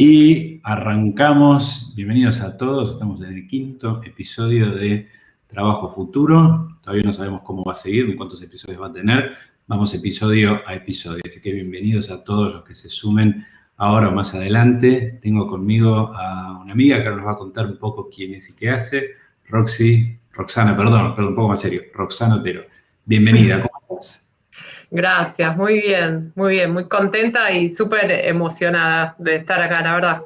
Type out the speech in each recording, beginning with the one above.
Y arrancamos. Bienvenidos a todos. Estamos en el 5º episodio de Trabajo Futuro. Todavía no sabemos cómo va a seguir ni cuántos episodios va a tener. Vamos episodio a episodio. Así que bienvenidos a todos los que se sumen ahora o más adelante. Tengo conmigo a una amiga que ahora nos va a contar un poco quién es y qué hace. Roxana, perdón, un poco más serio. Roxana Otero. Bienvenida, ¿cómo estás? Gracias, muy bien, muy contenta y súper emocionada de estar acá, la verdad.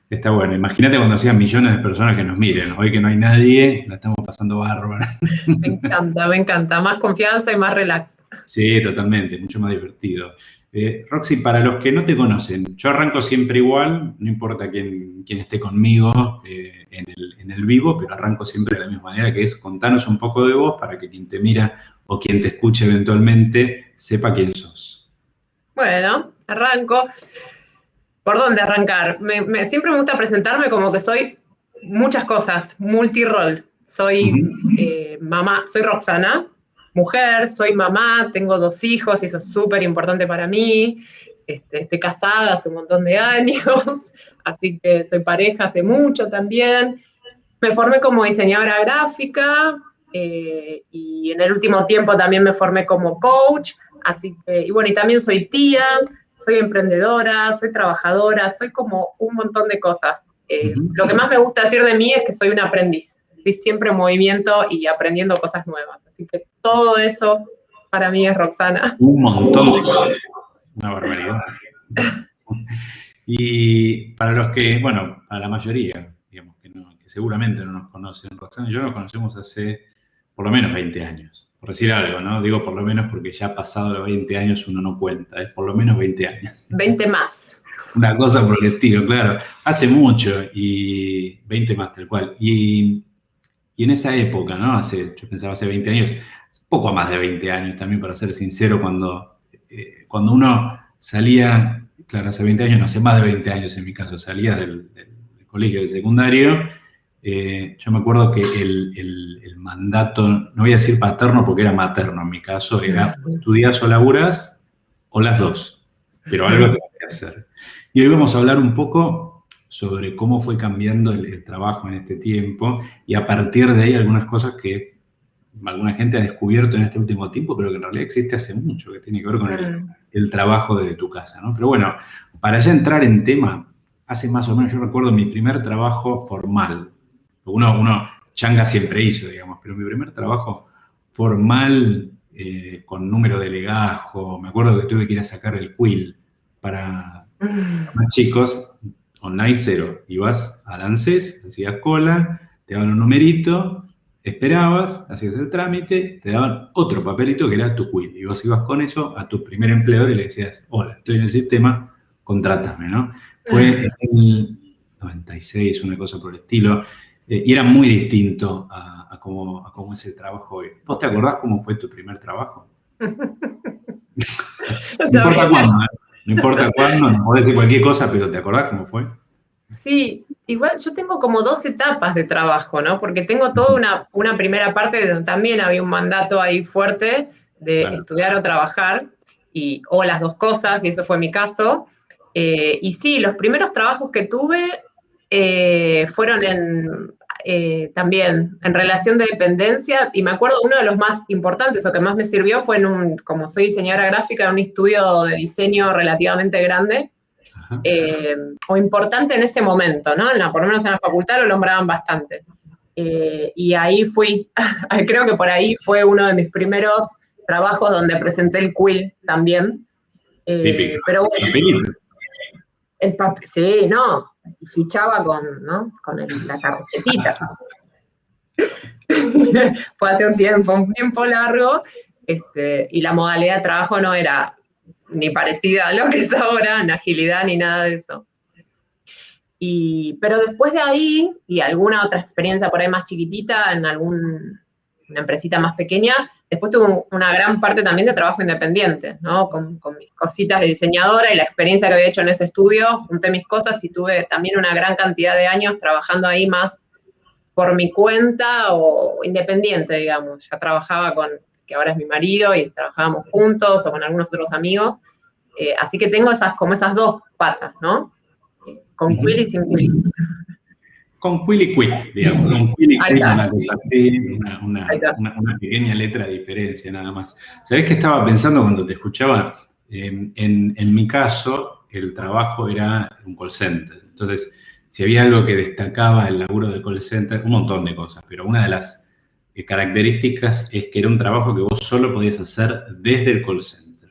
Está bueno, imagínate cuando sean millones de personas que nos miren. Hoy que no hay nadie, la estamos pasando bárbaro. Me encanta, más confianza y más relax. Sí, totalmente, mucho más divertido. Roxy, para los que no te conocen, yo arranco siempre igual, no importa quién esté conmigo en el vivo, pero arranco siempre de la misma manera, que es contanos un poco de vos para que quien te mira o quien te escuche eventualmente sepa quién sos. Bueno, arranco. ¿Por dónde arrancar? Siempre me gusta presentarme como que soy muchas cosas, multirol. Soy mamá, soy Roxana, mujer, soy mamá, tengo 2 hijos y eso es súper importante para mí. Estoy casada hace un montón de años, así que soy pareja hace mucho también. Me formé como diseñadora gráfica y en el último tiempo también me formé como coach, así que, y bueno, y también soy tía, soy emprendedora, soy trabajadora, soy como un montón de cosas. Lo que más me gusta decir de mí es que soy un aprendiz, estoy siempre en movimiento y aprendiendo cosas nuevas, así que todo eso para mí es Roxana. Un montón de cosas, una barbaridad. Y para los que, bueno, para la mayoría, digamos, que seguramente no nos conocen, Roxana y yo nos conocemos hace por lo menos 20 años. Por decir algo, ¿no? Digo por lo menos porque ya pasado los 20 años uno no cuenta, es por lo menos 20 años. 20 más. Una cosa por el estilo, claro. Hace mucho y 20 más tal cual. Y en esa época, ¿no? Yo pensaba hace 20 años, poco más de 20 años también, para ser sincero, cuando uno salía, claro, hace 20 años, no hace más de 20 años en mi caso, salía del colegio, del secundario, yo me acuerdo que el mandato, no voy a decir paterno porque era materno en mi caso, era estudias o laburas o las dos, pero algo tenés que hacer. Y hoy vamos a hablar un poco sobre cómo fue cambiando el trabajo en este tiempo y a partir de ahí algunas cosas que alguna gente ha descubierto en este último tiempo, pero que en realidad existe hace mucho, que tiene que ver con el trabajo desde tu casa, ¿no? Pero bueno, para ya entrar en tema, hace más o menos, yo recuerdo mi primer trabajo formal. Uno changa siempre hizo, digamos, pero mi primer trabajo formal, con número de legajo, me acuerdo que tuve que ir a sacar el quill para más chicos, online cero. Ibas al ANSES, hacías cola, te daban un numerito, esperabas, hacías el trámite, te daban otro papelito que era tu quill. Y vos ibas con eso a tu primer empleador y le decías, hola, estoy en el sistema, contrátame, ¿no? Fue en el 96, una cosa por el estilo, y era muy distinto a cómo es el trabajo hoy. ¿Vos te acordás cómo fue tu primer trabajo? No importa cuándo, ¿eh? No importa cuándo, no podés decir cualquier cosa, pero ¿te acordás cómo fue? Sí, igual yo tengo como 2 etapas de trabajo, ¿no? Porque tengo toda una primera parte donde también había un mandato ahí fuerte de estudiar o trabajar, o las 2 cosas, y eso fue mi caso. Y sí, los primeros trabajos que tuve fueron también en relación de dependencia, y me acuerdo uno de los más importantes o que más me sirvió fue como soy diseñadora gráfica, en un estudio de diseño relativamente grande, o importante en ese momento, ¿no? Por lo menos en la facultad lo nombraban bastante. Y ahí creo que por ahí fue uno de mis primeros trabajos donde presenté el quill también. Pero bueno, sí, no, fichaba con la tarjetita. Fue hace un tiempo largo, y la modalidad de trabajo no era ni parecida a lo que es ahora, en agilidad ni nada de eso. Pero después de ahí, y alguna otra experiencia por ahí más chiquitita, en una empresita más pequeña, después tuve una gran parte también de trabajo independiente, ¿no? Con mis cositas de diseñadora y la experiencia que había hecho en ese estudio, junté mis cosas y tuve también una gran cantidad de años trabajando ahí más por mi cuenta o independiente, digamos. Ya trabajaba que ahora es mi marido, y trabajábamos juntos o con algunos otros amigos. Así que tengo esas 2 patas, ¿no? con quill y sin quill. Con quill y quit, digamos. Con quill y Ahí quit, está. una cosa así, Ahí está. una pequeña letra de diferencia, nada más. ¿Sabés qué estaba pensando cuando te escuchaba? En mi caso, el trabajo era un call center. Entonces, si había algo que destacaba el laburo de call center, un montón de cosas, pero una de las características es que era un trabajo que vos solo podías hacer desde el call center.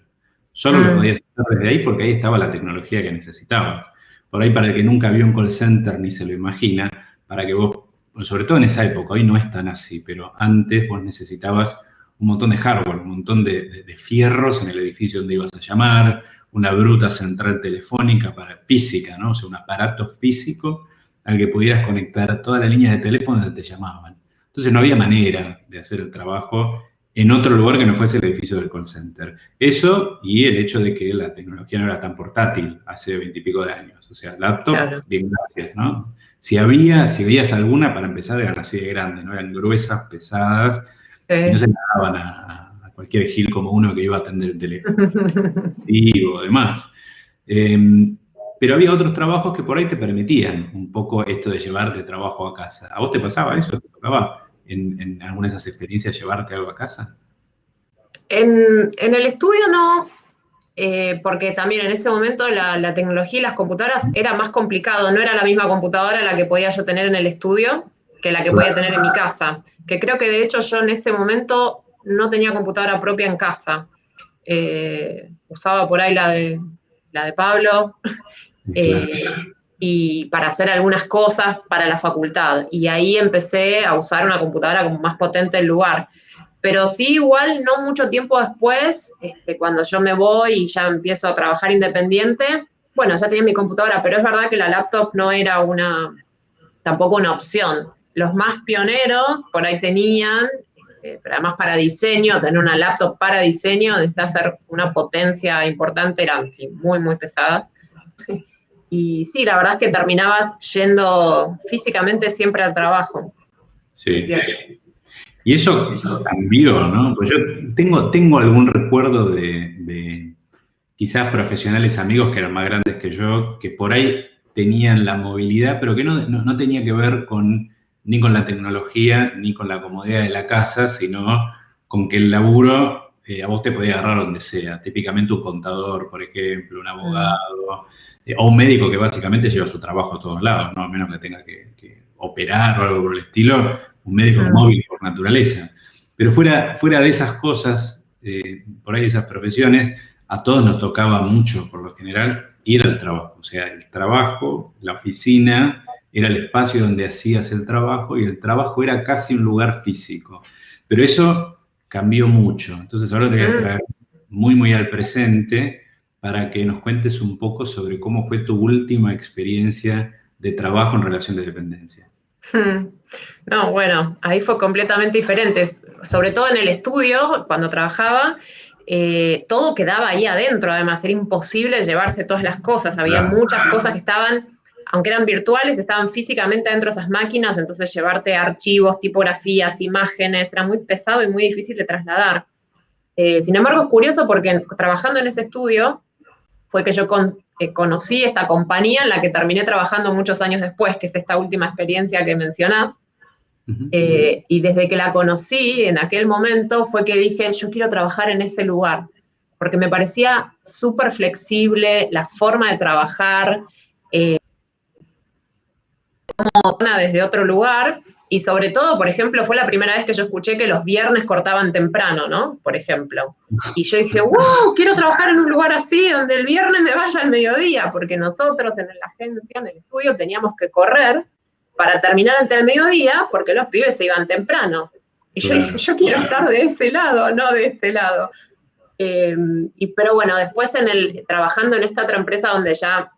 Solo lo podías hacer desde ahí porque ahí estaba la tecnología que necesitabas. Por ahí, para el que nunca vio un call center ni se lo imagina, para que vos, sobre todo en esa época, hoy no es tan así, pero antes vos necesitabas un montón de hardware, un montón de fierros en el edificio donde ibas a llamar, una bruta central telefónica física, ¿no? O sea, un aparato físico al que pudieras conectar toda la línea de teléfono donde te llamaban. Entonces no había manera de hacer el trabajo en otro lugar que no fuese el edificio del call center. Eso y el hecho de que la tecnología no era tan portátil hace 20 y pico de años. O sea, laptop, claro. Bien, gracias, ¿no? Si veías alguna, para empezar, eran así de grandes, ¿no? Eran gruesas, pesadas, y no se le daban a cualquier gil como uno que iba a atender el teléfono. Y demás. Pero había otros trabajos que por ahí te permitían un poco esto de llevarte trabajo a casa. ¿A vos te pasaba eso? ¿Te tocaba en alguna de esas experiencias llevarte algo a casa? En el estudio no, porque también en ese momento la tecnología y las computadoras era más complicado, no era la misma computadora la que podía yo tener en el estudio que la que podía tener en mi casa, que creo que de hecho yo en ese momento no tenía computadora propia en casa. Usaba por ahí la de Pablo, y para hacer algunas cosas para la facultad, y ahí empecé a usar una computadora como más potente en lugar. Pero sí, igual, no mucho tiempo después, cuando yo me voy y ya empiezo a trabajar independiente, bueno, ya tenía mi computadora, pero es verdad que la laptop no era tampoco una opción. Los más pioneros por ahí tenían, pero además para diseño, tener una laptop para diseño, necesita hacer una potencia importante, eran sí, muy, muy pesadas. Y sí, la verdad es que terminabas yendo físicamente siempre al trabajo. Sí. Y eso cambió, ¿no? Pues yo tengo algún recuerdo de quizás profesionales amigos que eran más grandes que yo, que por ahí tenían la movilidad, pero que no tenía que ver ni con la tecnología, ni con la comodidad de la casa, sino con que el laburo a vos te podía agarrar donde sea. Típicamente un contador, por ejemplo, un abogado, o un médico que básicamente lleva su trabajo a todos lados, ¿no? A menos que tenga que operar o algo por el estilo, un médico móvil por naturaleza. Pero fuera de esas cosas, por ahí de esas profesiones, a todos nos tocaba mucho, por lo general, ir al trabajo. O sea, el trabajo, la oficina, era el espacio donde hacías el trabajo y el trabajo era casi un lugar físico. Pero eso cambió mucho. Entonces ahora te voy a traer muy, muy al presente para que nos cuentes un poco sobre cómo fue tu última experiencia de trabajo en relación de dependencia. No, bueno, ahí fue completamente diferente. Sobre todo en el estudio, cuando trabajaba, todo quedaba ahí adentro, además, era imposible llevarse todas las cosas. Había muchas cosas que estaban, aunque eran virtuales, estaban físicamente dentro de esas máquinas, entonces llevarte archivos, tipografías, imágenes, era muy pesado y muy difícil de trasladar. Sin embargo, es curioso porque trabajando en ese estudio fue que yo conocí esta compañía en la que terminé trabajando muchos años después, que es esta última experiencia que mencionás. Y desde que la conocí en aquel momento fue que dije, yo quiero trabajar en ese lugar, porque me parecía súper flexible la forma de trabajar, como desde otro lugar, y sobre todo, por ejemplo, fue la primera vez que yo escuché que los viernes cortaban temprano, ¿no? Por ejemplo. Y yo dije, wow, quiero trabajar en un lugar así, donde el viernes me vaya al mediodía, porque nosotros en la agencia, en el estudio, teníamos que correr para terminar antes del mediodía, porque los pibes se iban temprano. Y yo dije, yo quiero estar de ese lado, no de este lado. Pero bueno, después trabajando en esta otra empresa donde ya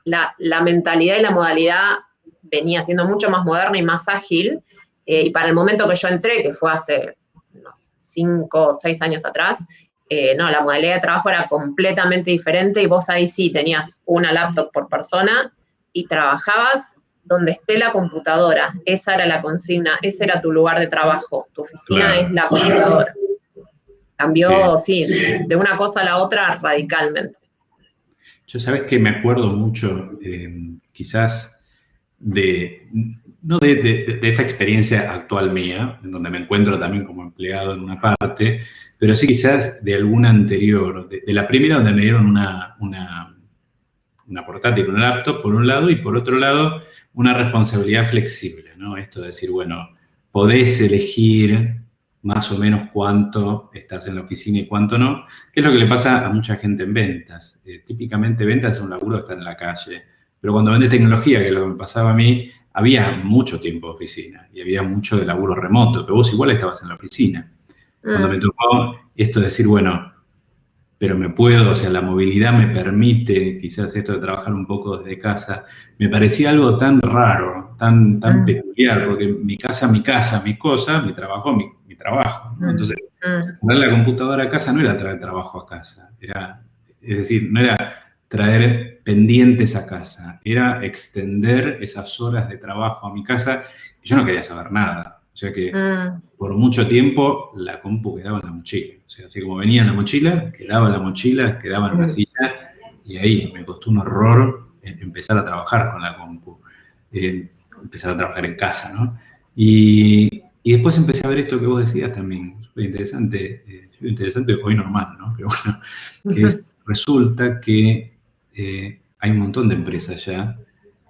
la mentalidad y la modalidad venía siendo mucho más moderna y más ágil, y para el momento que yo entré, que fue hace unos 5 o 6 años atrás, no, la modalidad de trabajo era completamente diferente y vos ahí sí tenías una laptop por persona y trabajabas donde esté la computadora. Esa era la consigna, ese era tu lugar de trabajo, tu oficina es la computadora. Cambió, sí, de una cosa a la otra radicalmente. Yo sabes que me acuerdo mucho, quizás, no de esta experiencia actual mía, en donde me encuentro también como empleado en una parte, pero sí quizás de alguna anterior, de la primera donde me dieron una portátil, una laptop, por un lado, y por otro lado, una responsabilidad flexible, ¿no? Esto de decir, bueno, podés elegir más o menos cuánto estás en la oficina y cuánto no, que es lo que le pasa a mucha gente en ventas. Típicamente ventas es un laburo que está en la calle, pero cuando vendes tecnología, que es lo que me pasaba a mí, había mucho tiempo de oficina y había mucho de laburo remoto, pero vos igual estabas en la oficina. Cuando me tocó esto de decir, bueno, pero me puedo, o sea, la movilidad me permite, quizás esto de trabajar un poco desde casa, me parecía algo tan raro, tan peculiar, porque mi casa, mi cosa, mi trabajo, mi trabajo, ¿no? Entonces, traer la computadora a casa no era traer trabajo a casa, es decir, no era traer pendientes a casa, era extender esas horas de trabajo a mi casa, y yo no quería saber nada. O sea que por mucho tiempo la compu quedaba en la mochila. O sea, así como venía en la mochila, quedaba en una silla, y ahí me costó un horror empezar a trabajar con la compu, empezar a trabajar en casa, ¿no? Y después empecé a ver esto que vos decías también, súper interesante, hoy normal, ¿no? Pero bueno, que resulta que hay un montón de empresas ya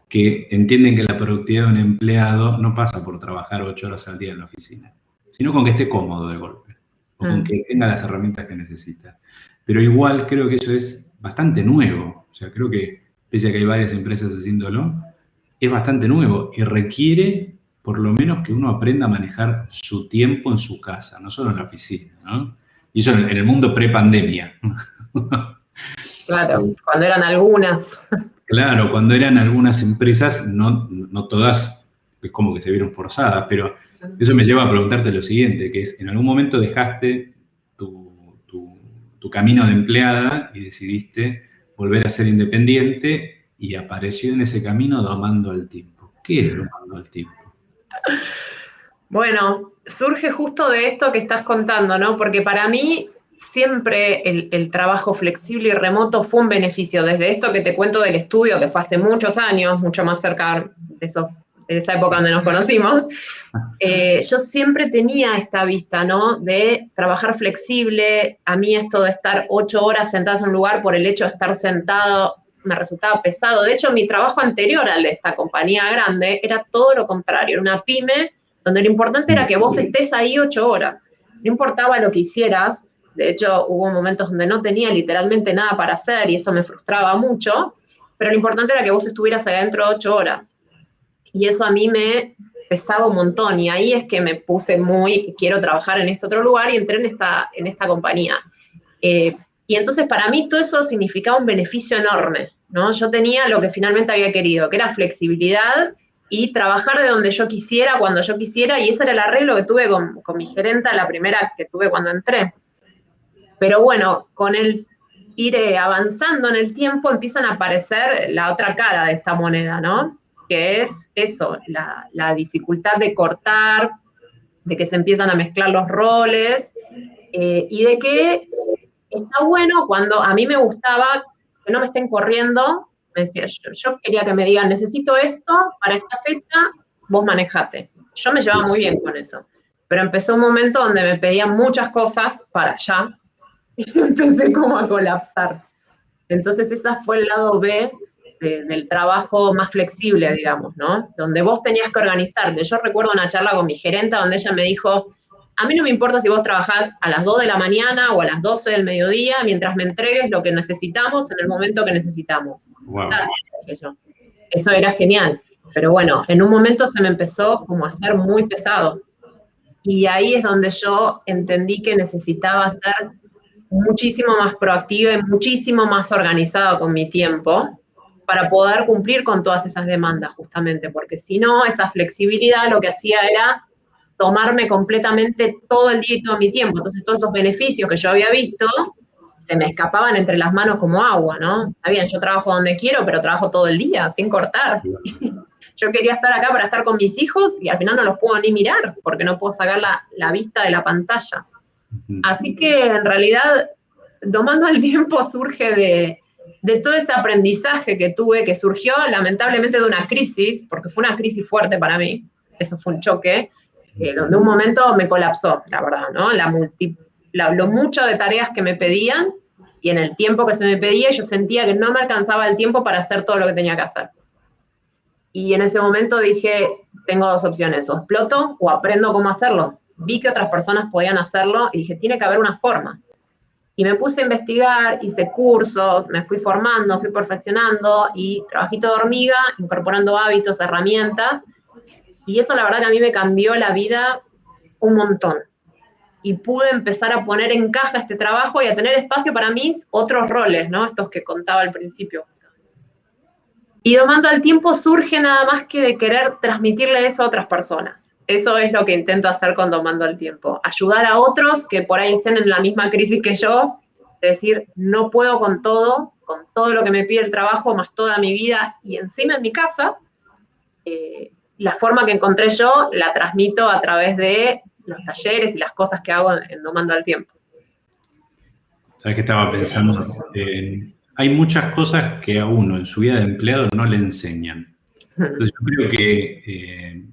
que entienden que la productividad de un empleado no pasa por trabajar 8 horas al día en la oficina, sino con que esté cómodo de golpe, o con que tenga las herramientas que necesita. Pero igual creo que eso es bastante nuevo, o sea, creo que pese a que hay varias empresas haciéndolo, es bastante nuevo y requiere por lo menos que uno aprenda a manejar su tiempo en su casa, no solo en la oficina, ¿no? Y eso en el mundo pre-pandemia. Claro, cuando eran algunas. Claro, cuando eran algunas empresas, no todas, es como que se vieron forzadas, pero eso me lleva a preguntarte lo siguiente, que es, ¿en algún momento dejaste tu camino de empleada y decidiste volver a ser independiente y apareció en ese camino domando al tiempo? ¿Qué es domando al tiempo? Bueno, surge justo de esto que estás contando, ¿no? Porque para mí siempre el trabajo flexible y remoto fue un beneficio, desde esto que te cuento del estudio, que fue hace muchos años, mucho más cerca de esa época donde nos conocimos. Yo siempre tenía esta vista, ¿no? De trabajar flexible. A mí esto de estar 8 horas sentadas en un lugar por el hecho de estar sentado me resultaba pesado. De hecho, mi trabajo anterior al de esta compañía grande era todo lo contrario, era una pyme donde lo importante era que vos estés ahí 8 horas. No importaba lo que hicieras. De hecho, hubo momentos donde no tenía literalmente nada para hacer y eso me frustraba mucho, pero lo importante era que vos estuvieras ahí adentro 8 horas. Y eso a mí me pesaba un montón, y ahí es que me puse quiero trabajar en este otro lugar, y entré en esta compañía. Y entonces para mí todo eso significaba un beneficio enorme, ¿no? Yo tenía lo que finalmente había querido, que era flexibilidad y trabajar de donde yo quisiera, cuando yo quisiera, y ese era el arreglo que tuve con mi gerenta, la primera que tuve cuando entré. Pero bueno, con el ir avanzando en el tiempo empiezan a aparecer la otra cara de esta moneda, ¿no? Que es eso, la dificultad de cortar, de que se empiezan a mezclar los roles, y de que está bueno cuando a mí me gustaba que no me estén corriendo. Me decía, yo quería que me digan, necesito esto para esta fecha, vos manejate. Yo me llevaba muy bien con eso. Pero empezó un momento donde me pedían muchas cosas para allá, y empecé como a colapsar. Entonces ese fue el lado B del trabajo más flexible, digamos, ¿no? Donde vos tenías que organizarte. Yo recuerdo una charla con mi gerenta donde ella me dijo, a mí no me importa si vos trabajás a las 2 de la mañana o a las 12 del mediodía, mientras me entregues lo que necesitamos en el momento que necesitamos. Wow. Eso era genial. Pero bueno, en un momento se me empezó como a hacer muy pesado. Y ahí es donde yo entendí que necesitaba ser muchísimo más proactiva y muchísimo más organizada con mi tiempo para poder cumplir con todas esas demandas, justamente, porque si no, esa flexibilidad lo que hacía era tomarme completamente todo el día y todo mi tiempo. Entonces todos esos beneficios que yo había visto se me escapaban entre las manos como agua, ¿no? Está bien, yo trabajo donde quiero, pero trabajo todo el día, sin cortar. Yo quería estar acá para estar con mis hijos y al final no los puedo ni mirar, porque no puedo sacar la vista de la pantalla. Así que en realidad, domando el tiempo surge de todo ese aprendizaje que tuve, que surgió lamentablemente de una crisis, porque fue una crisis fuerte para mí, eso fue un choque, donde un momento me colapsó, la verdad, ¿no? Lo mucho de tareas que me pedían, y en el tiempo que se me pedía, yo sentía que no me alcanzaba el tiempo para hacer todo lo que tenía que hacer. Y en ese momento dije, tengo dos opciones, o exploto o aprendo cómo hacerlo. Vi que otras personas podían hacerlo y dije, tiene que haber una forma. Y me puse a investigar, hice cursos, me fui formando, fui perfeccionando y trabajito de hormiga, incorporando hábitos, herramientas. Y eso la verdad que a mí me cambió la vida un montón. Y pude empezar a poner en caja este trabajo y a tener espacio para mis otros roles, ¿no? Estos que contaba al principio. Y Domando al Tiempo surge nada más que de querer transmitirle eso a otras personas. Eso es lo que intento hacer con Domando al Tiempo. Ayudar a otros que por ahí estén en la misma crisis que yo, de decir, no puedo con todo lo que me pide el trabajo, más toda mi vida, y encima en mi casa, la forma que encontré yo la transmito a través de los talleres y las cosas que hago en Domando al Tiempo. ¿Sabes qué estaba pensando? Hay muchas cosas que a uno en su vida de empleado no le enseñan. Entonces yo creo que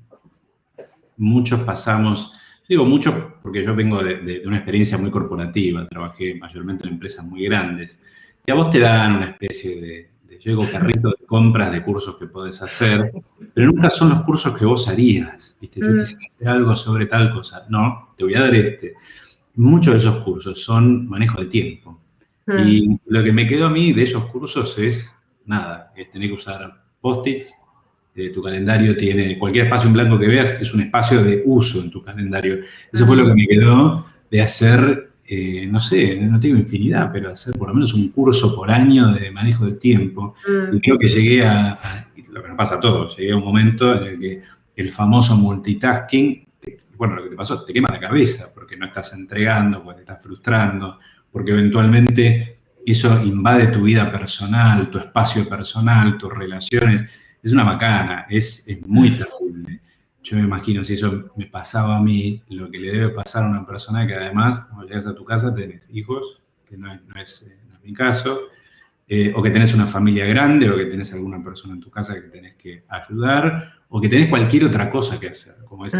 muchos pasamos, digo muchos porque yo vengo de una experiencia muy corporativa, trabajé mayormente en empresas muy grandes, y a vos te dan una especie de yo digo carrito de compras de cursos que podés hacer, pero nunca son los cursos que vos harías, ¿viste? Yo quisiera hacer algo sobre tal cosa, no, te voy a dar este. Muchos de esos cursos son manejo de tiempo. Y lo que me quedó a mí de esos cursos es, nada, es tener que usar post-its, tu calendario tiene, cualquier espacio en blanco que veas es un espacio de uso en tu calendario. Eso fue lo que me quedó de hacer, no sé, no tengo infinidad, pero hacer por lo menos un curso por año de manejo de tiempo. Y creo que llegué lo que nos pasa a todos, llegué a un momento en el que el famoso multitasking, bueno, lo que te pasó, te quema la cabeza porque no estás entregando, porque te estás frustrando, porque eventualmente eso invade tu vida personal, tu espacio personal, tus relaciones. Es una macana, es muy terrible. Yo me imagino si eso me pasaba a mí, lo que le debe pasar a una persona que además, cuando llegas a tu casa, tenés hijos, que no es mi caso, o que tenés una familia grande, o que tenés alguna persona en tu casa que tenés que ayudar, o que tenés cualquier otra cosa que hacer, como es...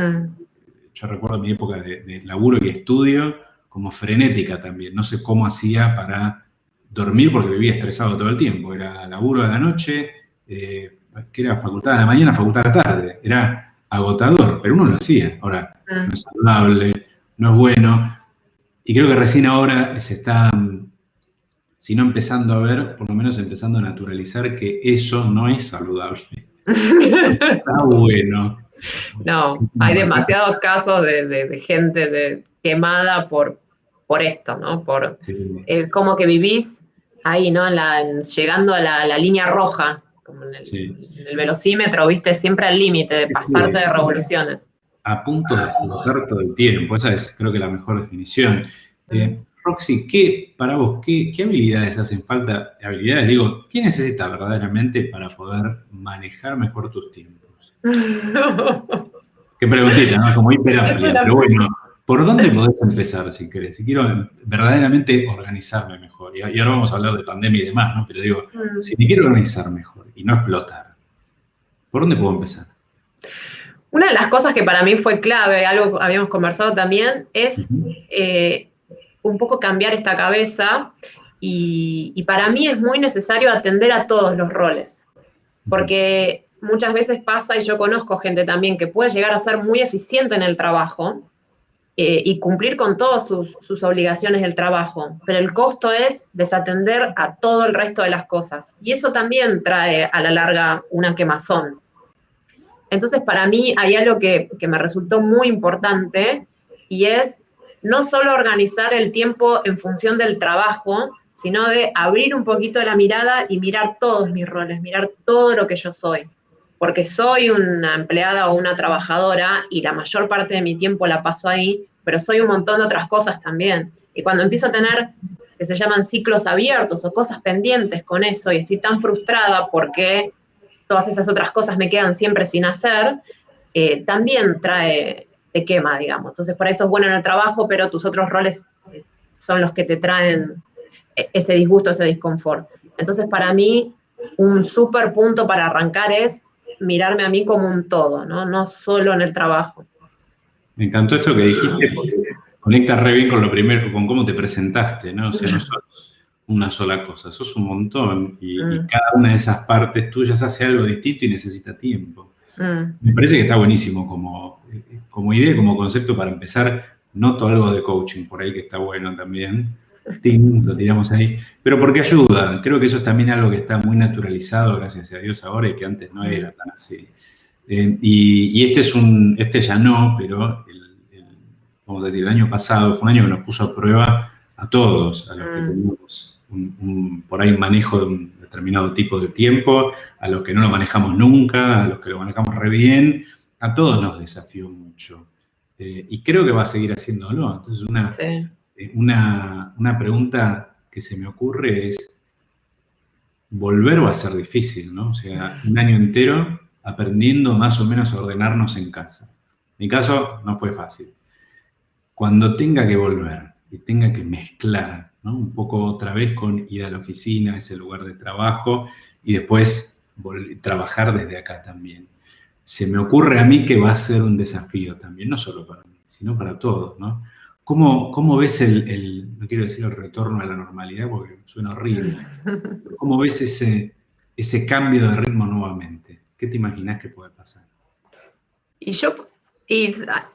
Yo recuerdo mi época de laburo y estudio como frenética también. No sé cómo hacía para dormir porque vivía estresado todo el tiempo. Era laburo a la noche, que era facultad a la mañana, facultad a la tarde. Era agotador, pero uno lo hacía. Ahora, no es saludable, no es bueno. Y creo que recién ahora se está, si no empezando a ver, por lo menos empezando a naturalizar que eso no es saludable. Está bueno. No, hay demasiados casos de gente quemada por esto, ¿no? Por cómo que vivís ahí, ¿no? Llegando a la línea roja, como en el velocímetro, viste, siempre al límite de pasarte de revoluciones. A punto de explotar todo el tiempo, esa es creo que la mejor definición. Roxy, para vos, ¿qué habilidades hacen falta? Habilidades, digo, ¿qué necesitas verdaderamente para poder manejar mejor tus tiempos? Qué preguntita, ¿no? Como hiperamplia, pero bueno, ¿por dónde podés empezar si querés? Si quiero verdaderamente organizarme mejor, y ahora vamos a hablar de pandemia y demás, ¿no? Pero digo, si me quiero organizar mejor y no explotar, ¿por dónde puedo empezar? Una de las cosas que para mí fue clave, algo que habíamos conversado también, es un poco cambiar esta cabeza, y para mí es muy necesario atender a todos los roles, porque muchas veces pasa, y yo conozco gente también que puede llegar a ser muy eficiente en el trabajo y cumplir con todas sus obligaciones del trabajo, pero el costo es desatender a todo el resto de las cosas, y eso también trae a la larga una quemazón. Entonces, para mí hay algo que me resultó muy importante, y es no solo organizar el tiempo en función del trabajo, sino de abrir un poquito la mirada y mirar todos mis roles, mirar todo lo que yo soy. Porque soy una empleada o una trabajadora y la mayor parte de mi tiempo la paso ahí, pero soy un montón de otras cosas también. Y cuando empiezo a tener, que se llaman ciclos abiertos o cosas pendientes con eso, y estoy tan frustrada porque todas esas otras cosas me quedan siempre sin hacer, también te quema, digamos. Entonces, por eso es bueno en el trabajo, pero tus otros roles son los que te traen ese disgusto, ese disconfort. Entonces, para mí, un súper punto para arrancar es mirarme a mí como un todo, ¿no? No solo en el trabajo. Me encantó esto que dijiste porque conecta re bien con lo primero, con cómo te presentaste, ¿no? O sea, no sos una sola cosa, sos un montón y cada una de esas partes tuyas hace algo distinto y necesita tiempo. Me parece que está buenísimo como idea, como concepto para empezar. Noto algo de coaching por ahí que está bueno también. Tim, lo tiramos ahí. Pero porque ayuda. Creo que eso es también algo que está muy naturalizado, gracias a Dios, ahora y que antes no era tan así. Y este ya no, pero vamos a decir, el año pasado fue un año que nos puso a prueba a todos, a los que teníamos por ahí un manejo de un determinado tipo de tiempo, a los que no lo manejamos nunca, a los que lo manejamos re bien, a todos nos desafió mucho. Y creo que va a seguir haciéndolo. Entonces, una pregunta que se me ocurre es, volver va a ser difícil, ¿no? O sea, un año entero aprendiendo más o menos a ordenarnos en casa. En mi caso no fue fácil. Cuando tenga que volver y tenga que mezclar, ¿no? Un poco otra vez con ir a la oficina, ese lugar de trabajo, y después trabajar desde acá también. Se me ocurre a mí que va a ser un desafío también, no solo para mí, sino para todos, ¿no? ¿Cómo ves no quiero decir el retorno a la normalidad porque suena horrible, ¿cómo ves ese cambio de ritmo nuevamente? ¿Qué te imaginas que puede pasar? Y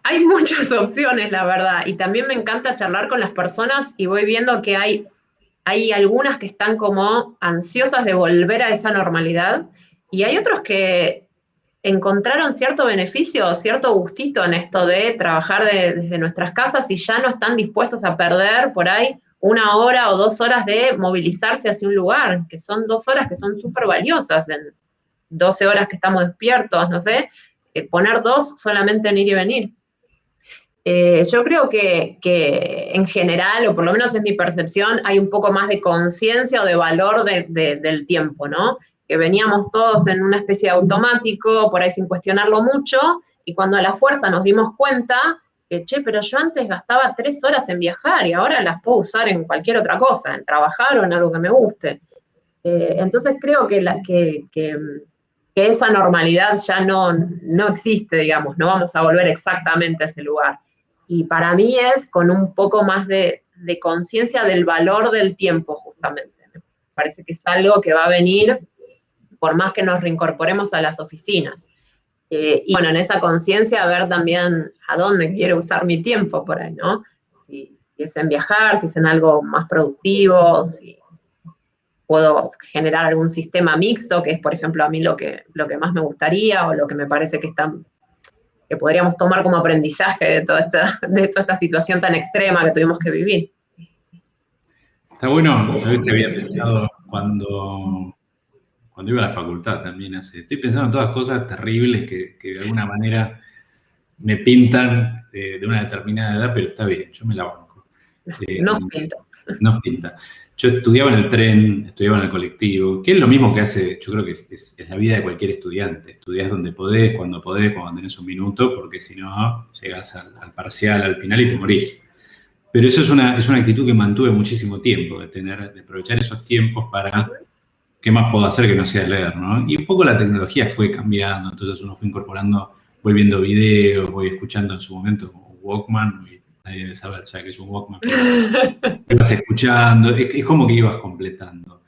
hay muchas opciones, la verdad, y también me encanta charlar con las personas y voy viendo que hay algunas que están como ansiosas de volver a esa normalidad y hay otros que encontraron cierto beneficio, cierto gustito en esto de trabajar desde nuestras casas y ya no están dispuestos a perder por ahí 1 hora o 2 horas de movilizarse hacia un lugar, que son 2 horas que son súper valiosas en 12 horas que estamos despiertos, no sé, poner 2 solamente en ir y venir. Yo creo que en general, o por lo menos es mi percepción, hay un poco más de conciencia o de valor del tiempo, ¿no? Que veníamos todos en una especie de automático, por ahí sin cuestionarlo mucho, y cuando a la fuerza nos dimos cuenta que, pero yo antes gastaba 3 horas en viajar y ahora las puedo usar en cualquier otra cosa, en trabajar o en algo que me guste. Entonces creo que esa normalidad ya no existe, digamos, no vamos a volver exactamente a ese lugar. Y para mí es con un poco más de conciencia del valor del tiempo, justamente. Me parece que es algo que va a venir por más que nos reincorporemos a las oficinas. Y bueno, en esa conciencia ver también a dónde quiero usar mi tiempo por ahí, ¿no? Si es en viajar, si es en algo más productivo, si puedo generar algún sistema mixto, que es, por ejemplo, a mí lo que más me gustaría o lo que me parece que podríamos tomar como aprendizaje de toda esta situación tan extrema que tuvimos que vivir. Está bueno, sabés que había pensado cuando iba a la facultad también estoy pensando en todas cosas terribles que de alguna manera me pintan de una determinada edad, pero está bien, yo me la banco. Nos pinta. Nos pinta. Yo estudiaba en el tren, estudiaba en el colectivo, que es lo mismo que hace, yo creo que es la vida de cualquier estudiante. Estudiás donde podés, cuando tenés un minuto, porque si no, llegás al parcial, al final y te morís. Pero eso es una actitud que mantuve muchísimo tiempo, de aprovechar esos tiempos para qué más puedo hacer que no sea leer, ¿no? Y un poco la tecnología fue cambiando, entonces uno fue incorporando, voy viendo videos, voy escuchando en su momento como Walkman, y nadie debe saber ya que es un Walkman, pero ibas escuchando, es como que ibas completando.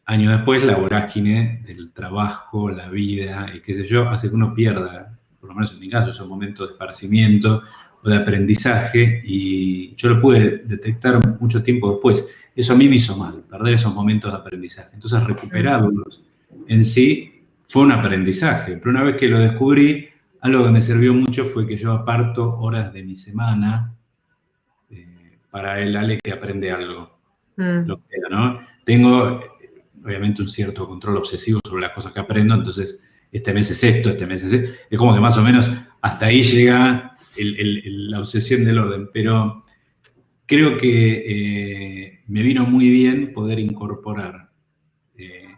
Años después, la vorágine del trabajo, la vida, y qué sé yo, hace que uno pierda, por lo menos en mi caso, esos momentos de esparcimiento o de aprendizaje, y yo lo pude detectar mucho tiempo después. Eso a mí me hizo mal, perder esos momentos de aprendizaje. Entonces, recuperarlos en sí fue un aprendizaje. Pero una vez que lo descubrí, algo que me sirvió mucho fue que yo aparto horas de mi semana para el Ale que aprende algo. Lo que sea, ¿no? Tengo, obviamente, un cierto control obsesivo sobre las cosas que aprendo, entonces, este mes es esto, este mes es esto. Es como que más o menos hasta ahí llega la obsesión del orden, pero creo que me vino muy bien poder incorporar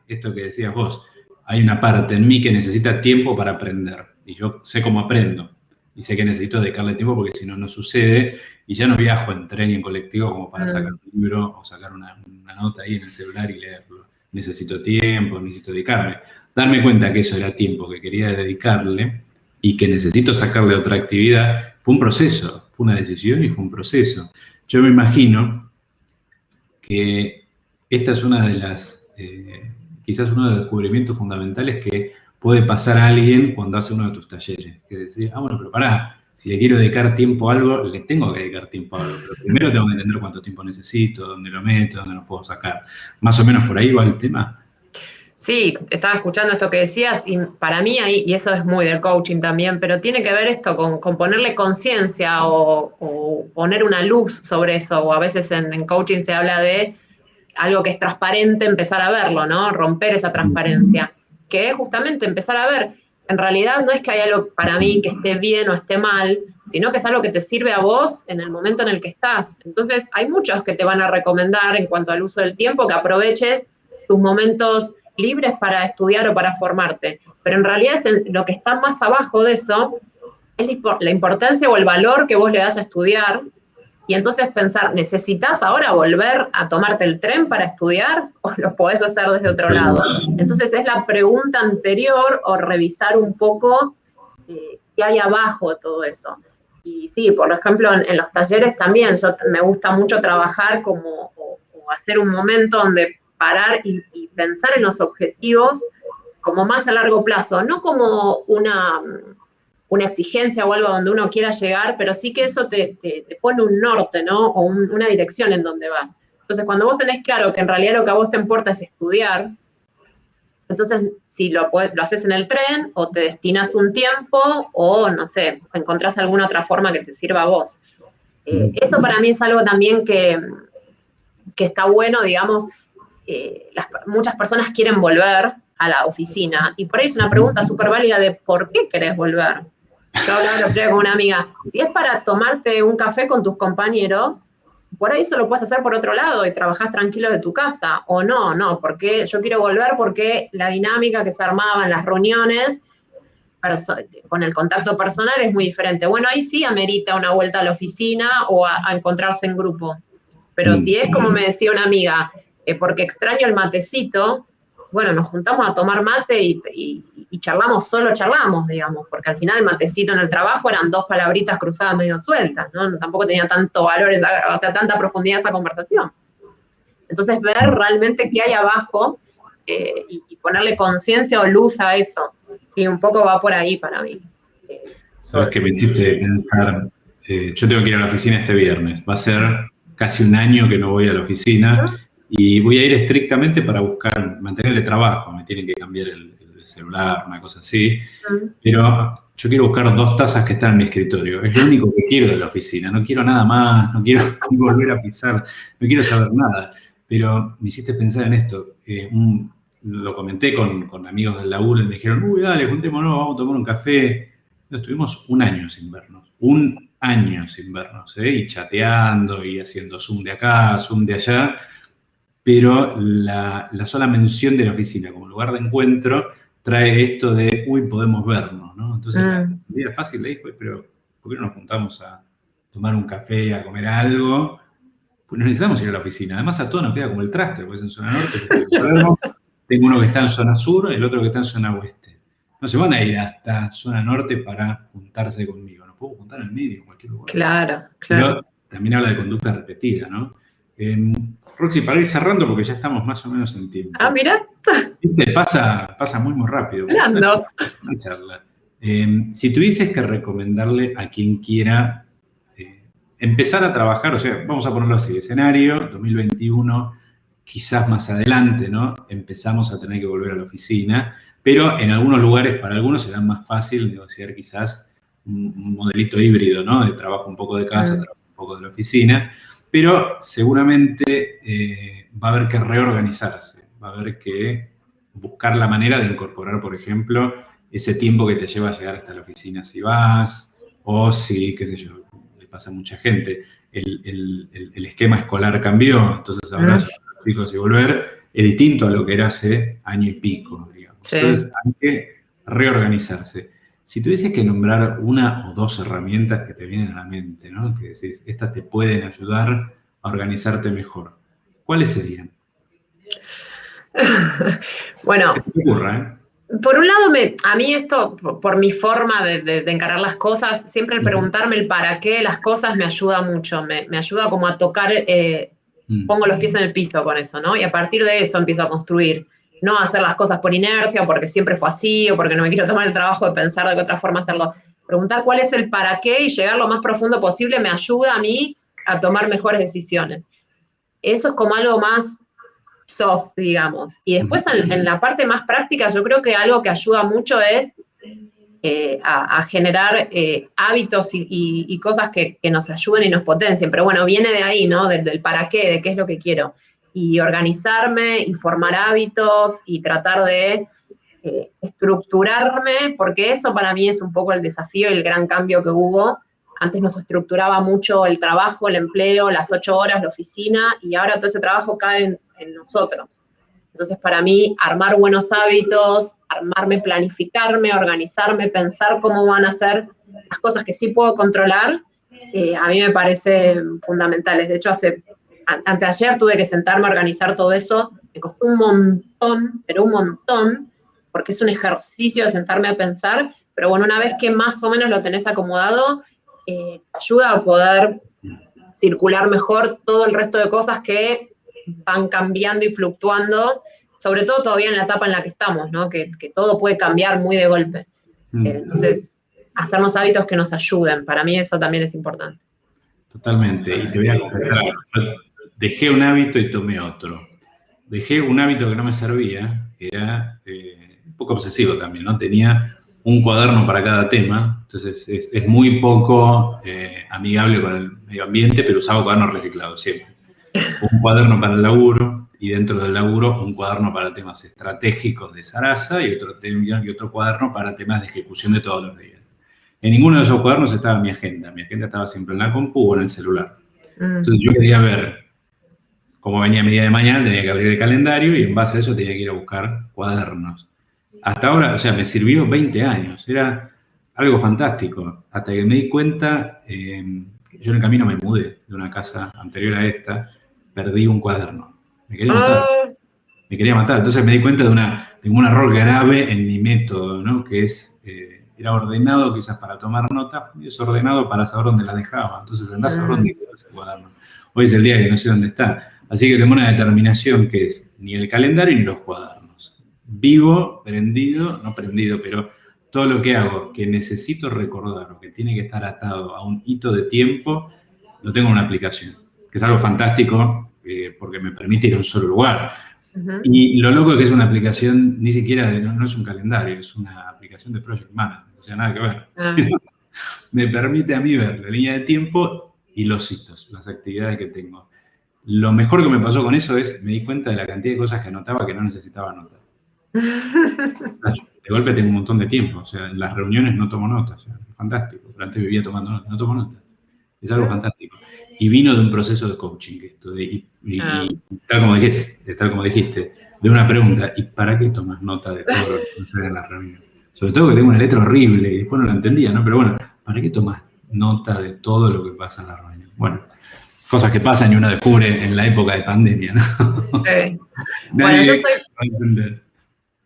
esto que decías vos. Hay una parte en mí que necesita tiempo para aprender y yo sé cómo aprendo y sé que necesito dedicarle tiempo porque si no, no sucede. y ya no viajo en tren y en colectivo como para sacar un libro o sacar una nota ahí en el celular y leerlo. Necesito tiempo, necesito dedicarme. Darme cuenta que eso era tiempo que quería dedicarle y que necesito sacarle otra actividad, fue un proceso, fue una decisión y fue un proceso. Yo me imagino que esta es una de las, quizás uno de los descubrimientos fundamentales que puede pasar a alguien cuando hace uno de tus talleres. Que decir, bueno, pero pará, si le quiero dedicar tiempo a algo, le tengo que dedicar tiempo a algo. Pero primero tengo que entender cuánto tiempo necesito, dónde lo meto, dónde lo puedo sacar. Más o menos por ahí va el tema. Sí, estaba escuchando esto que decías y para mí ahí, y eso es muy del coaching también, pero tiene que ver esto con ponerle conciencia o poner una luz sobre eso, o a veces en coaching se habla de algo que es transparente, empezar a verlo, ¿no? Romper esa transparencia, que es justamente empezar a ver, en realidad no es que haya algo para mí que esté bien o esté mal, sino que es algo que te sirve a vos en el momento en el que estás. Entonces, hay muchos que te van a recomendar en cuanto al uso del tiempo, que aproveches tus momentos libres para estudiar o para formarte, pero en realidad lo que está más abajo de eso es la importancia o el valor que vos le das a estudiar, y entonces pensar, ¿necesitas ahora volver a tomarte el tren para estudiar o lo podés hacer desde otro lado? Entonces es la pregunta anterior o revisar un poco qué hay abajo de todo eso. Y sí, por ejemplo, en los talleres también, me gusta mucho trabajar como o hacer un momento donde parar y pensar en los objetivos como más a largo plazo, no como una exigencia o algo donde uno quiera llegar, pero sí que eso te pone un norte, ¿no? O una dirección en donde vas. Entonces, cuando vos tenés claro que en realidad lo que a vos te importa es estudiar, entonces, si lo haces en el tren, o te destinas un tiempo, o, no sé, encontrás alguna otra forma que te sirva a vos. Eso para mí es algo también que está bueno, digamos, muchas personas quieren volver a la oficina, y por ahí es una pregunta súper válida de ¿por qué querés volver? Yo hablaba el otro día con una amiga, si es para tomarte un café con tus compañeros, por ahí eso lo puedes hacer por otro lado y trabajás tranquilo de tu casa, o no, porque yo quiero volver porque la dinámica que se armaba en las reuniones con el contacto personal es muy diferente. Bueno, ahí sí amerita una vuelta a la oficina o a encontrarse en grupo. Pero si es como me decía una amiga, porque extraño el matecito, bueno, nos juntamos a tomar mate y solo charlamos, digamos, porque al final el matecito en el trabajo eran 2 palabritas cruzadas medio sueltas, ¿no? Tampoco tenía tanto valor, o sea, tanta profundidad esa conversación. Entonces, ver realmente qué hay abajo y ponerle conciencia o luz a eso. Sí, un poco va por ahí para mí. Sabes que me hiciste pensar, yo tengo que ir a la oficina este viernes, va a ser casi un año que no voy a la oficina y voy a ir estrictamente para buscar mantener el trabajo, me tienen que cambiar el celular, una cosa así, pero yo quiero buscar 2 tazas que están en mi escritorio, es lo único que quiero de la oficina, no quiero nada más, no quiero volver a pisar, no quiero saber nada, pero me hiciste pensar en esto, lo comenté con amigos del laburo y me dijeron, uy, dale, juntémonos, vamos a tomar un café. Estuvimos un año sin vernos, y chateando y haciendo Zoom de acá, Zoom de allá, pero la sola mención de la oficina como lugar de encuentro trae esto de, uy, podemos vernos, ¿no? Entonces, la idea fácil de ahí fue, pero ¿por qué no nos juntamos a tomar un café, a comer algo? Pues no necesitamos ir a la oficina, además a todos nos queda como el traste, pues en zona norte, tengo uno que está en zona sur, el otro que está en zona oeste. No se van a ir hasta zona norte para juntarse conmigo. Nos podemos juntar en el medio, en cualquier lugar. Claro. Pero también habla de conducta repetida, ¿no? Roxy, para ir cerrando, porque ya estamos más o menos en tiempo. Ah, mira. Pasa muy rápido. Hablando. Una charla. Si tuvieses que recomendarle a quien quiera empezar a trabajar, o sea, vamos a ponerlo así, escenario, 2021, quizás más adelante, ¿no? Empezamos a tener que volver a la oficina, pero en algunos lugares, para algunos será más fácil negociar quizás un modelito híbrido, ¿no? De trabajo un poco de casa, trabajo un poco de la oficina, pero seguramente va a haber que reorganizarse, va a haber que buscar la manera de incorporar, por ejemplo, ese tiempo que te lleva a llegar hasta la oficina si vas, o si, qué sé yo, le pasa a mucha gente, el esquema escolar cambió, entonces ahora ya los hijos y volver es distinto a lo que era hace año y pico, digamos. Sí. Entonces hay que reorganizarse. Si tuvieses que nombrar una o dos herramientas que te vienen a la mente, ¿no? Que decís, estas te pueden ayudar a organizarte mejor, ¿cuáles serían? Bueno, ¿Qué te ocurra, eh? por un lado, a mí esto, por mi forma de encarar las cosas, siempre el Ujú. preguntarme el para qué de las cosas me ayuda mucho, me ayuda como a tocar, Mm. pongo los pies en el piso con eso, ¿no? Y a partir de eso empiezo a construir, no a hacer las cosas por inercia, o porque siempre fue así, o porque no me quiero tomar el trabajo de pensar de qué otra forma hacerlo. Preguntar cuál es el para qué y llegar lo más profundo posible me ayuda a mí a tomar mejores decisiones. Eso es como algo más soft, digamos. Y después en la parte más práctica, yo creo que algo que ayuda mucho es a generar hábitos y cosas que nos ayuden y nos potencien. Pero bueno, viene de ahí, ¿no? Del para qué, de qué es lo que quiero. Y organizarme, y formar hábitos, y tratar de estructurarme, porque eso para mí es un poco el desafío y el gran cambio que hubo. Antes nos estructuraba mucho el trabajo, el empleo, las 8 horas, la oficina, y ahora todo ese trabajo cae en nosotros. Entonces, para mí, armar buenos hábitos, armarme, planificarme, organizarme, pensar cómo van a ser las cosas que sí puedo controlar, a mí me parecen fundamentales. De hecho, anteayer tuve que sentarme a organizar todo eso. Me costó un montón, pero un montón, porque es un ejercicio de sentarme a pensar. Pero bueno, una vez que más o menos lo tenés acomodado, ayuda a poder circular mejor todo el resto de cosas que van cambiando y fluctuando, sobre todo todavía en la etapa en la que estamos, ¿no? Que todo puede cambiar muy de golpe. Entonces, hacernos hábitos que nos ayuden, para mí eso también es importante. Totalmente. Y te voy a confesar algo. Yo dejé un hábito y tomé otro. Dejé un hábito que no me servía, que era un poco obsesivo también, ¿no? Tenía un cuaderno para cada tema, entonces es muy poco amigable con el medio ambiente, pero usaba cuadernos reciclados siempre. Un cuaderno para el laburo y dentro del laburo un cuaderno para temas estratégicos de Sarasa y otro cuaderno para temas de ejecución de todos los días. En ninguno de esos cuadernos estaba mi agenda estaba siempre en la compu o en el celular. Entonces yo quería ver cómo venía mi día de mañana, tenía que abrir el calendario y en base a eso tenía que ir a buscar cuadernos. Hasta ahora, o sea, me sirvió 20 años, era algo fantástico, hasta que me di cuenta, yo en el camino me mudé de una casa anterior a esta, perdí un cuaderno, me quería matar, entonces me di cuenta de un error grave en mi método, ¿no? Que es, era ordenado quizás para tomar notas, y desordenado para saber dónde la dejaba, entonces andás a saber dónde quedó ese cuaderno. Hoy es el día que no sé dónde está. Así que tengo una determinación que es ni el calendario ni los cuadernos. Vivo no prendido, pero todo lo que hago que necesito recordar o que tiene que estar atado a un hito de tiempo, lo tengo en una aplicación, que es algo fantástico porque me permite ir a un solo lugar. Y lo loco es que es una aplicación, ni siquiera, no es un calendario, es una aplicación de Project Manager, o sea, nada que ver. Me permite a mí ver la línea de tiempo y los hitos, las actividades que tengo. Lo mejor que me pasó con eso es, me di cuenta de la cantidad de cosas que anotaba que no necesitaba anotar. De golpe tengo un montón de tiempo, o sea, en las reuniones no tomo notas, o sea, es fantástico. Pero antes vivía tomando notas, no tomo notas. Es algo fantástico. Y vino de un proceso de coaching esto, y tal como dijiste, de una pregunta, ¿y para qué tomas nota de todo lo que sucede en la reunión? Sobre todo que tengo una letra horrible y después no la entendía, ¿no? Pero bueno, ¿para qué tomas nota de todo lo que pasa en la reunión? Bueno, cosas que pasan y uno descubre en la época de pandemia, ¿no? Sí. Bueno, yo soy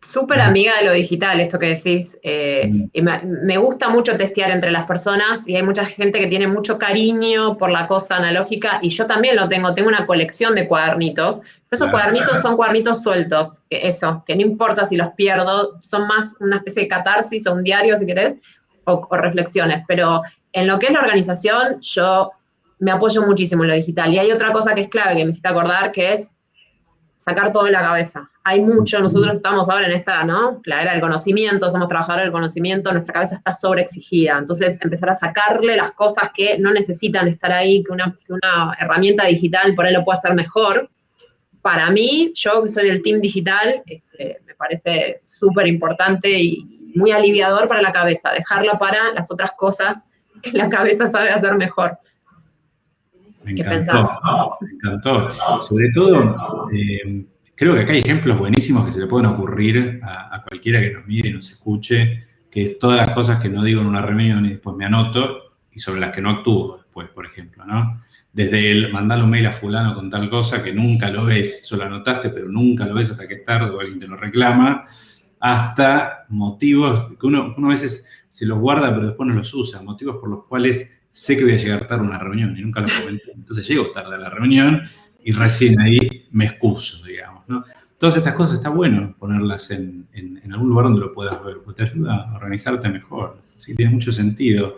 súper amiga de lo digital, esto que decís. Y me gusta mucho testear entre las personas y hay mucha gente que tiene mucho cariño por la cosa analógica y yo también lo tengo. Tengo una colección de cuadernitos. Pero esos cuadernitos son cuadernitos sueltos, que no importa si los pierdo, son más una especie de catarsis o un diario, si querés, o reflexiones. Pero en lo que es la organización, yo me apoyo muchísimo en lo digital. Y hay otra cosa que es clave que me hiciste acordar, que es sacar todo de la cabeza. Hay mucho, nosotros estamos ahora en esta, ¿no? La era del conocimiento, somos trabajadores del conocimiento, nuestra cabeza está sobreexigida. Entonces, empezar a sacarle las cosas que no necesitan estar ahí, que una herramienta digital por ahí lo puede hacer mejor. Para mí, yo que soy del team digital, me parece súper importante y muy aliviador para la cabeza, dejarla para las otras cosas que la cabeza sabe hacer mejor. Me encantó. Sobre todo, creo que acá hay ejemplos buenísimos que se le pueden ocurrir a cualquiera que nos mire y nos escuche que es todas las cosas que no digo en una reunión y después me anoto y sobre las que no actúo después, por ejemplo, ¿no? Desde el mandarle un mail a fulano con tal cosa que nunca lo ves, solo anotaste, pero nunca lo ves hasta que es tarde o alguien te lo reclama, hasta motivos que uno a veces se los guarda pero después no los usa, motivos por los cuales sé que voy a llegar tarde a una reunión y nunca los comenté. Entonces llego tarde a la reunión y recién ahí me excuso, digamos, ¿no? Todas estas cosas está bueno ponerlas en algún lugar donde lo puedas ver, porque te ayuda a organizarte mejor. Sí, tiene mucho sentido.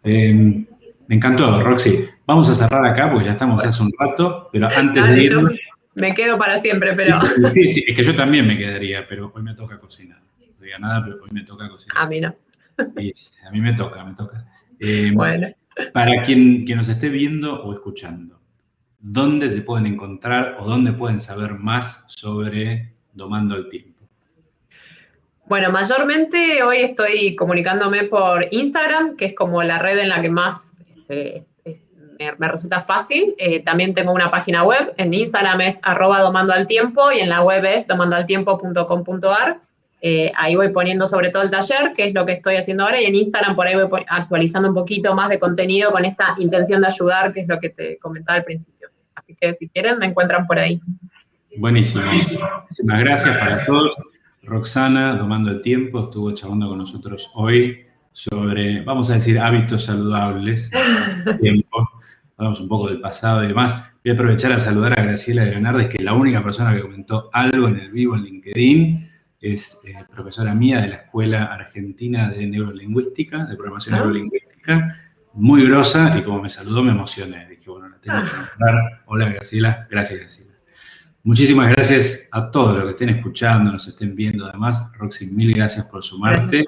Me encantó, Roxy. Vamos a cerrar acá porque ya estamos hace un rato, pero antes Dale, de yo irnos... me quedo para siempre, pero Sí, sí, es que yo también me quedaría, pero hoy me toca cocinar. No diga nada, pero hoy me toca cocinar. a mí no. Y a mí me toca. Bueno. Para quien nos esté viendo o escuchando, ¿dónde se pueden encontrar o dónde pueden saber más sobre Domando el Tiempo? Bueno, mayormente hoy estoy comunicándome por Instagram, que es como la red en la que más me resulta fácil. También tengo una página web, en Instagram es @domandoaltiempo y en la web es domandoaltiempo.com.ar. Ahí voy poniendo sobre todo el taller, que es lo que estoy haciendo ahora, y en Instagram por ahí voy actualizando un poquito más de contenido con esta intención de ayudar, que es lo que te comentaba al principio. Así que si quieren, me encuentran por ahí. Buenísimo. Muchísimas gracias para todos. Roxana, Domando el Tiempo, estuvo charlando con nosotros hoy sobre, vamos a decir, hábitos saludables del tiempo. Hablamos un poco del pasado y demás. Voy a aprovechar a saludar a Graciela Granardes, que es la única persona que comentó algo en el vivo en LinkedIn. Es profesora mía de la Escuela Argentina de Neurolingüística, de Programación Neurolingüística. Muy grosa, y como me saludó me emocioné. Dije, bueno, la tengo que nombrar. Hola, Graciela. Gracias, Graciela. Muchísimas gracias a todos los que estén escuchando, nos estén viendo además. Roxy, mil gracias por sumarte.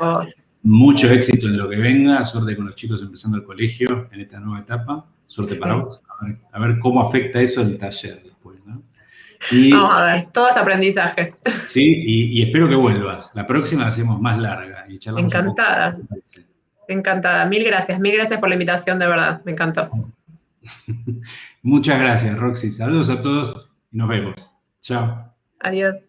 Mucho éxito en lo que venga. Suerte con los chicos empezando el colegio en esta nueva etapa. Suerte para vos. A ver cómo afecta eso el taller después, ¿no? Vamos a ver, todo es aprendizaje. Sí, y espero que vuelvas. La próxima la hacemos más larga y charlamos encantada. Un poco. Encantada. Mil gracias por la invitación, de verdad. Me encantó. Muchas gracias, Roxy. Saludos a todos y nos vemos. Chao. Adiós.